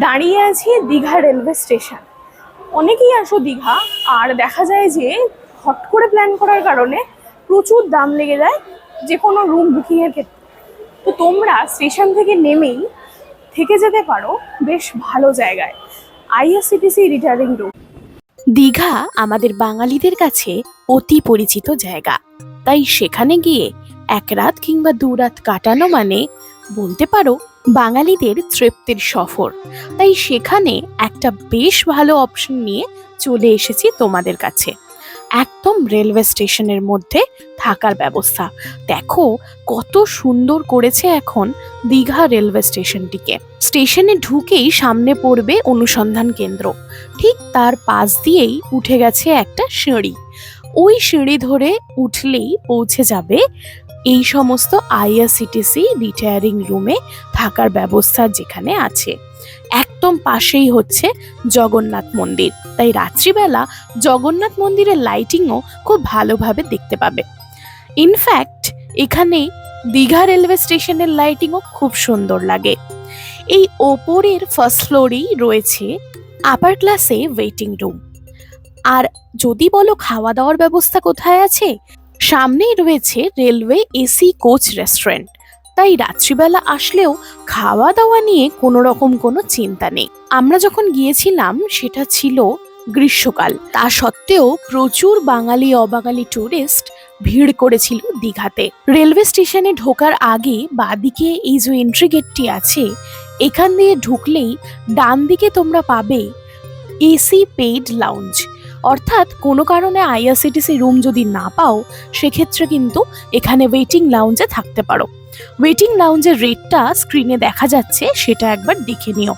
দাঁড়িয়ে আছি Digha railway station. অনেকেই আসো দীঘা, আর দেখা যায় যে হট করে প্ল্যান করার কারণে প্রচুর দাম লেগে যায় যে কোনো রুম বুকিংয়ের ক্ষেত্রে। তো তোমরা স্টেশন থেকে নেমেই থেকে যেতে পারো বেশ ভালো জায়গায়, আইআরসিটিসি রিটায়ারিং রুম। দীঘা আমাদের বাঙালিদের কাছে অতি পরিচিত জায়গা, তাই সেখানে গিয়ে এক রাত কিংবা 2 রাত কাটানো মানে বলতে পারো বাঙালিদের তৃপ্তির সফর। তাই সেখানে একটা বেশ ভালো অপশন নিয়ে চলে এসেছি তোমাদের কাছে। একদম রেলওয়ে স্টেশনের মধ্যে থাকার ব্যবস্থা। দেখো কত সুন্দর করেছে এখন দীঘা রেলওয়ে স্টেশনটিকে। স্টেশনে ঢুকেই সামনে পড়বে অনুসন্ধান কেন্দ্র, ঠিক তার পাশ দিয়েই উঠে গেছে একটা সিঁড়ি। ওই সিঁড়ি ধরে উঠলেই পৌঁছে যাবে এই সমস্ত আইআরসিটিসি রিটায়ারিং রুমে থাকার ব্যবস্থা যেখানে আছে। একদম পাশেই হচ্ছে জগন্নাথ মন্দির, তাই রাত্রিবেলা জগন্নাথ মন্দিরের লাইটিংও খুব ভালোভাবে দেখতে পাবে। ইনফ্যাক্ট এখানে দীঘা রেলওয়ে স্টেশনের লাইটিংও খুব সুন্দর লাগে। এই ওপরের ফার্স্ট ফ্লোরেই রয়েছে আপার ক্লাসে ওয়েটিং রুম। আর যদি বলো খাওয়া দাওয়ার ব্যবস্থা কোথায় আছে, সামনেই রয়েছে রেলওয়ে এসি কোচ রেস্টুরেন্ট। তাই রাত্রিবেলা আসলেও খাওয়া দাওয়া নিয়ে কোনো রকম কোনো চিন্তা নেই। আমরা যখন গিয়েছিলাম সেটা ছিল গ্রীষ্মকাল, তা সত্ত্বেও প্রচুর বাঙালি অবাঙালি টুরিস্ট ভিড় করেছিল দীঘাতে। রেলওয়ে স্টেশনে ঢোকার আগে বাঁদিকে এই যে এন্ট্রি গেটটি আছে, এখান দিয়ে ঢুকলেই ডান দিকে তোমরা পাবে এসি পেইড লাউঞ্জ। অর্থাৎ কোনো কারণে আইআরসিটিসি রুম যদি না পাও, সেক্ষেত্রে কিন্তু এখানে ওয়েটিং লাউঞ্জে থাকতে পারো। ওয়েটিং লাউঞ্জের রেটটা স্ক্রিনে দেখা যাচ্ছে, সেটা একবার দেখে নিও।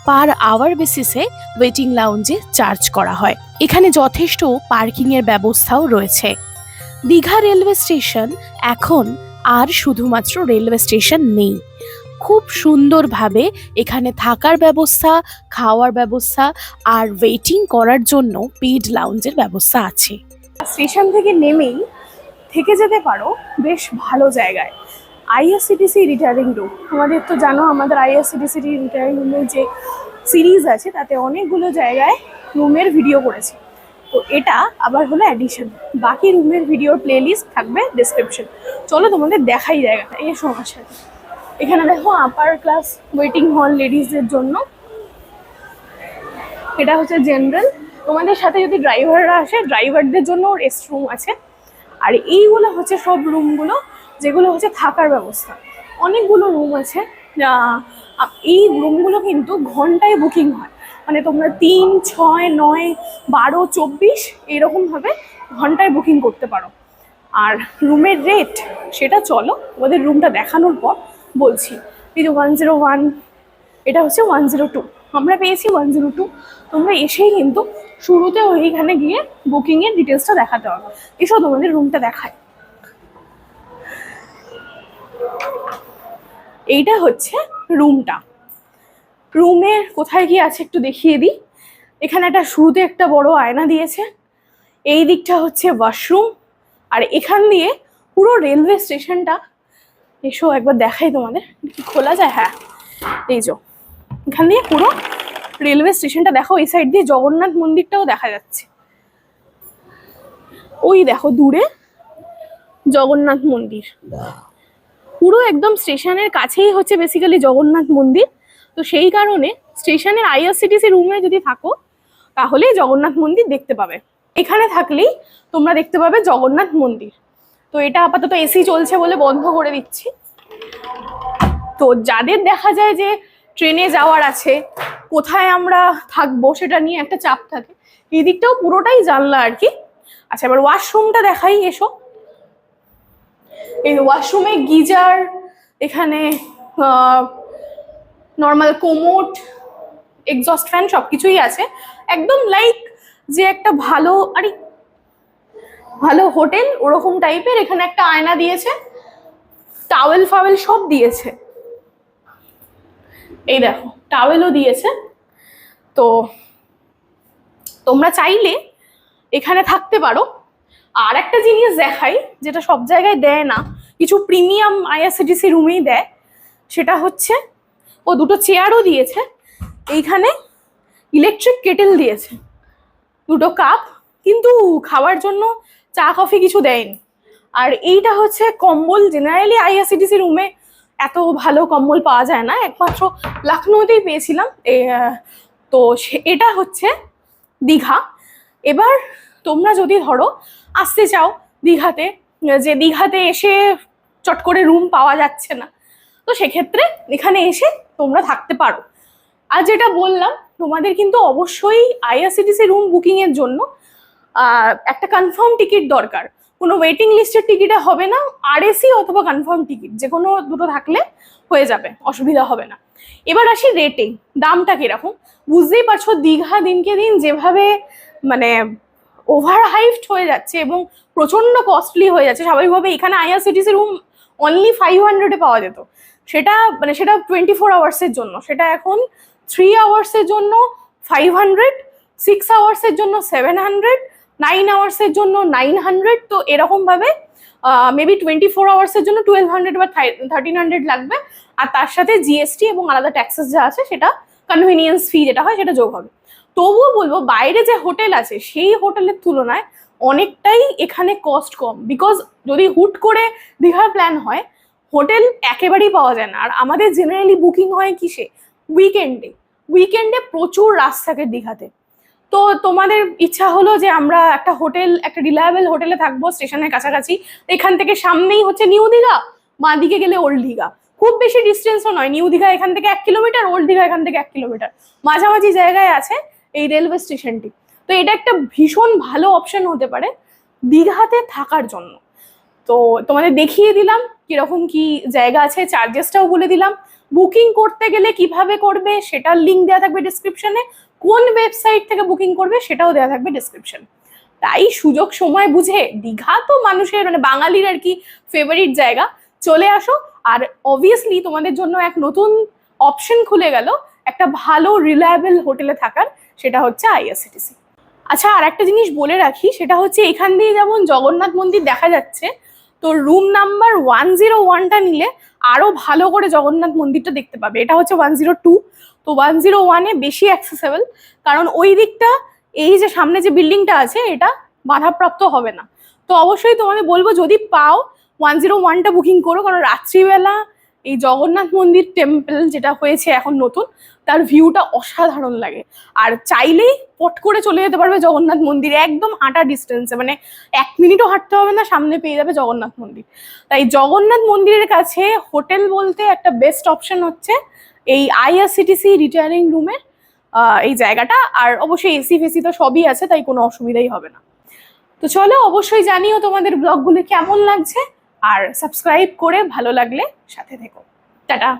পার আওয়ার বেসিসে ওয়েটিং লাউঞ্জে চার্জ করা হয়। এখানে যথেষ্ট পার্কিংয়ের ব্যবস্থাও রয়েছে। দীঘা রেলওয়ে স্টেশন এখন আর শুধুমাত্র রেলওয়ে স্টেশন নেই, খুব সুন্দরভাবে এখানে থাকার ব্যবস্থা, খাওয়ার ব্যবস্থা আর ওয়েটিং করার জন্য পেইড লাউঞ্জের ব্যবস্থা আছে। স্টেশন থেকে নেমেই থেকে যেতে পারো বেশ ভালো জায়গায়, আইআরসিটিসি রিটায়ারিং রুম। আমাদের তো জানো, আমাদের আইআরসিটিসি রিটায়ারিং রুমের যে সিরিজ আছে তাতে অনেকগুলো জায়গায় রুমের ভিডিও করেছি। তো এটা আবার হলো অ্যাডিশন, বাকি রুমের ভিডিওর প্লেলিস্ট থাকবে ডেসক্রিপশন। চলো তোমাদের দেখাই জায়গাটা, এই সময় সাথে। এখানে দেখো আপার ক্লাস ওয়েটিং হল লেডিসদের জন্য, এটা হচ্ছে জেনারেল। তোমাদের সাথে যদি ড্রাইভাররা আসে, ড্রাইভারদের জন্য রেস্ট রুম আছে। আর এইগুলো হচ্ছে সব রুমগুলো যেগুলো হচ্ছে থাকার ব্যবস্থা। অনেকগুলো রুম আছে, এই রুমগুলো কিন্তু ঘন্টায় বুকিং হয়। মানে তোমরা 3, 6, 9, 12, 24 এইরকমভাবে ঘন্টায় বুকিং করতে পারো। আর রুমের রেট সেটা চলো তোমাদের রুমটা দেখানোর পর বলছি। এই যে 101, এটা হচ্ছে 102, আমরা পেয়েছি 102। তোমরা এসেই কিন্তু শুরুতে ওইখানে গিয়ে বুকিংয়ের ডিটেলসটা দেখাতে হবে। এসো তোমাদের রুমটা দেখায়। এইটা হচ্ছে রুমটা। রুমের কোথায় কি আছে একটু দেখিয়ে দিই। এখানে একটা শুরুতে একটা বড় আয়না দিয়েছে, এই দিকটা হচ্ছে ওয়াশরুম। আর এখান দিয়ে পুরো রেলওয়ে স্টেশনটা, এসো একবার দেখাই তোমাদের, কি খোলা যায়? হ্যাঁ, এই যে এখান দিয়ে পুরো রেলওয়ে স্টেশনটা দেখো। এই সাইড দিয়ে জগন্নাথ মন্দিরটাও দেখা যাচ্ছে, ওই দেখো দূরে জগন্নাথ মন্দির। পুরো একদম স্টেশনের কাছেই হচ্ছে বেসিক্যালি জগন্নাথ মন্দির। তো সেই কারণে স্টেশনের আইআরসিটিসি রুমে যদি থাকো তাহলে জগন্নাথ মন্দির দেখতে পাবে। এখানে থাকলেই তোমরা দেখতে পাবে জগন্নাথ মন্দির। তো এটা আপাতত এসি চলছে বলে বন্ধ করে দিচ্ছি। তো যাদের দেখা যায় যে ট্রেনে যাওয়ার আছে, কোথায় আমরা থাকবো সেটা নিয়ে একটা চাপ থাকে, এই দিকটাও পুরোটাই জানলা আর কি। আচ্ছা, এবার ওয়াশরুমটা দেখাই, এসো। এই ওয়াশরুমে গিজার, এখানে নর্মাল কোমোড, এক্সস্ট ফ্যান সবকিছুই আছে। একদম লাইক যে একটা ভালো ভালো হোটেল ওরকম টাইপের। এখানে একটা আয়না দিয়েছে, টাওয়েল ফাওয়েল সব দিয়েছে, এই দেখো টাওয়েলও দিয়েছে। তো তোমরা চাইলে এখানে থাকতে পারো। আর একটা জিনিস দেখাই যেটা সব জায়গায় দেয় না, কিছু প্রিমিয়াম আইআরসিটিসি রুমেই দেয়, সেটা হচ্ছে ও দুটো চেয়ারও দিয়েছে। এইখানে ইলেকট্রিক কেটেল দিয়েছে, 2টো কাপ, কিন্তু খাওয়ার জন্য চা কফি কিছু দেয়নি। আর এইটা হচ্ছে কম্বল। জেনারেলি আইআরসিটিসি রুমে এত ভালো কম্বল পাওয়া যায় না, একমাত্র লখনৌতেই পেয়েছিলাম। তো এটা হচ্ছে দীঘা। এবার তোমরা যদি ধরো আসতে চাও দীঘাতে, যে দীঘাতে এসে চট করে রুম পাওয়া যাচ্ছে না, তো সেক্ষেত্রে এখানে এসে তোমরা থাকতে পারো। আর যেটা বললাম, তোমাদের কিন্তু অবশ্যই আইআরসিটিসি রুম বুকিংয়ের জন্য একটা কনফার্ম টিকিট দরকার। কোনো ওয়েটিং লিস্টের টিকিটে হবে না, আরএসি অথবা কনফার্ম টিকিট যে কোনো দুটো থাকলে হয়ে যাবে, অসুবিধা হবে না। এবার আসি রেটে, দামটা কিরকম। বুঝতেই পারছো দীঘা দিনকে দিন যেভাবে মানে ওভার হাইফড হয়ে যাচ্ছে এবং প্রচন্ড কস্টলি হয়ে যাচ্ছে। স্বাভাবিকভাবে এখানে আইআরসিটিসি রুম অনলি 500-এ পাওয়া যেত, সেটা 24 আওয়ার্সের জন্য, সেটা এখন 3 আওয়ার্সের জন্য 500, 6 আওয়ার্সের জন্য 700, 9 আওয়ার্সের জন্য 900। তো এরকমভাবে মেবি 24 আওয়ার্সের জন্য 1200 বা 1300 লাগবে। আর তার সাথে জিএসটি এবং আলাদা ট্যাক্সেস যা আছে সেটা, কনভিনিয়েন্স ফি যেটা হয় সেটা যোগ হবে। তবুও বলবো বাইরে যে হোটেল আছে সেই হোটেলের তুলনায় অনেকটাই এখানে কস্ট কম। বিকজ যদি হুট করে দীঘার প্ল্যান হয়, হোটেল একেবারেই পাওয়া যায় না। আর আমাদের জেনারেলি বুকিং হয় কিসে? উইকেন্ডে প্রচুর রাশ থাকে দীঘাতে। তো তোমাদের ইচ্ছা হলো যে আমরা একটা হোটেল, একটা রিলায়েবল হোটেলে থাকবো স্টেশনের কাছাকাছি, এখান থেকে সামনেই হচ্ছে নিউ দীঘা, বাঁ দিকে গেলে ওল্ড দীঘা, খুব বেশি ডিস্টেন্সও নয়। নিউ দীঘা এখান থেকে 1 কিলোমিটার, ওল্ড দীঘা এখান থেকে 1 কিলোমিটার, মাঝামাঝি জায়গায় আছে এই রেলওয়ে স্টেশনটি। তো এটা একটা ভীষণ ভালো অপশন হতে পারে দীঘাতে থাকার জন্য। তো তোমাদের দেখিয়ে দিলাম কিরকম কি জায়গা আছে, চার্জেসটাও বলে দিলাম। বুকিং করতে গেলে কিভাবে করবে সেটার লিঙ্ক দেওয়া থাকবে ডিসক্রিপশনে, কোন ওয়েবসাইট থেকে বুকিং করবে সেটাও দেওয়া থাকবে ডিসক্রিপশন। তাই সুযোগ সময় বুঝে, দীঘা তো মানুষের বাঙালির আর কি ফেভারিট জায়গা, চলে আসো। আর অবভিয়াসলি তোমাদের জন্য এক নতুন অপশন খুলে গেল একটা ভালো রিলায়েবল হোটেলে থাকার, সেটা হচ্ছে আইআরসিটিসি। আচ্ছা, আর একটা জিনিস বলে রাখি, সেটা হচ্ছে এখান দিয়ে যেমন জগন্নাথ মন্দির দেখা যাচ্ছে, তো রুম নাম্বার 101টা নিলে আরো ভালো করে জগন্নাথ মন্দিরটা দেখতে পাবে। এটা হচ্ছে 102, তো 101-এ বেশি অ্যাক্সেসেবল, কারণ ওই দিকটা, এই যে সামনে যে বিল্ডিংটা আছে এটা বাধাপ্রাপ্ত হবে না। তো অবশ্যই তোমাদের বলবো যদি পাও 101টা বুকিং করো, কারণ রাত্রিবেলা এই জগন্নাথ মন্দির টেম্পল যেটা হয়েছে এখন নতুন, তার ভিউটা অসাধারণ লাগে। আর চাইলেই পট করে চলে যেতে পারবে জগন্নাথ মন্দিরে, একদম হাঁটা ডিস্টেন্সে, 1 মিনিটও হাঁটতে হবে না, সামনে পেয়ে যাবে জগন্নাথ মন্দির। তাই জগন্নাথ মন্দিরের কাছে হোটেল বলতে একটা বেস্ট অপশন হচ্ছে এই আইআরসিটিসি রিটায়ারিং রুমের এই জায়গাটা। আর অবশ্যই এসি ফেসি তো সবই আছে, তাই কোনো অসুবিধাই হবে না। তো চলো, অবশ্যই জানিও তোমাদের ব্লগগুলো কেমন লাগছে, আর সাবস্ক্রাইব করে ভালো লাগলে সাথে থেকো। টাটা।